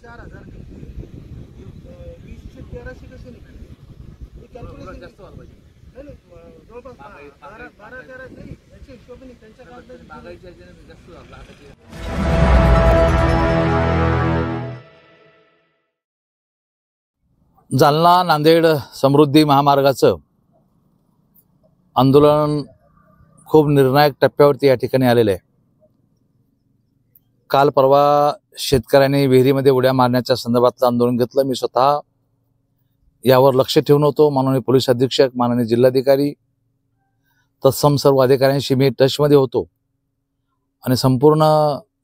4,000 निघते, 20 चे 1300 कसे निघाले? हे कॅल्क्युलेशन जास्त व्हायला पाहिजे. नाही जवळपास 12-13 नाही, याच्या हिशोबाने त्यांच्या काळात मागायच्या जास्त झाला. जालना नांदेड समृद्धी महामार्गाचं आंदोलन खूप निर्णायक टप्प्यावरती या ठिकाणी आलेलं आहे. काल परवा शेतकऱ्यांनी विहिरीमध्ये उड्या मारण्याच्या संदर्भातलं आंदोलन घेतलं. मी स्वतः यावर लक्ष ठेवून होतो. माननीय पोलीस अधीक्षक, माननीय जिल्हाधिकारी तत्सम सर्व अधिकाऱ्यांशी मी टचमध्ये होतो आणि संपूर्ण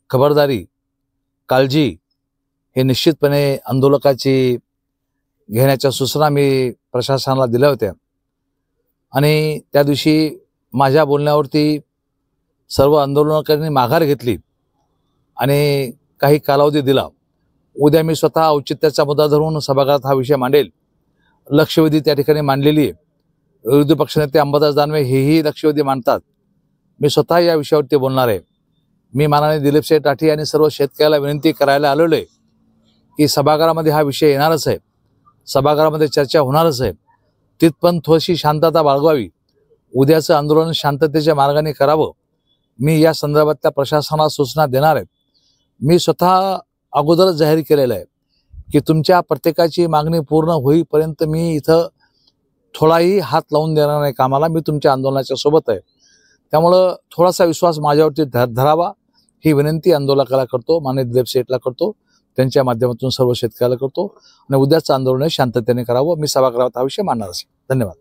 खबरदारी, काळजी हे निश्चितपणे आंदोलकाची घेण्याच्या सूचना मी प्रशासनाला दिल्या होत्या. आणि त्या दिवशी माझ्या बोलण्यावरती सर्व आंदोलनकाऱ्यांनी माघार घेतली आणि काही कालावधी दिला. उद्या मी स्वतः औचित्याचा मुद्दा धरून सभागृहात हा विषय मांडेल. लक्षवेधी त्या ठिकाणी मांडलेली आहे. विरोधी पक्षनेते अंबादास दानवे हेही लक्षवेधी मांडतात. मी स्वतः या विषयावरती बोलणार आहे. मी माननीय दिलीपसिंह टाठी आणि सर्व शेतकऱ्याला विनंती करायला आलेलो आहे की सभागृहामध्ये हा विषय येणारच आहे, सभागृहामध्ये चर्चा होणारच आहे. तिथपण थोडीशी शांतता बाळगावी. उद्याचं आंदोलन शांततेच्या मार्गाने करावं. मी या संदर्भातल्या प्रशासनाला सूचना देणार आहे. मी स्वतः अगोदरच जाहीर केलेलं आहे की तुमच्या प्रत्येकाची मागणी पूर्ण होईपर्यंत मी इथं थोडाही हात लावून देणार नाही कामाला. मी तुमच्या आंदोलनाच्या सोबत आहे. त्यामुळं थोडासा विश्वास माझ्यावरती धरावा ही विनंती आंदोलकाला करतो, माननीय दिलीप शेठला करतो, त्यांच्या माध्यमातून सर्व शेतकऱ्याला करतो. आणि उद्याचं आंदोलन शांततेने करावं. मी सभागृहात हा विषय मांडणार असेल. धन्यवाद.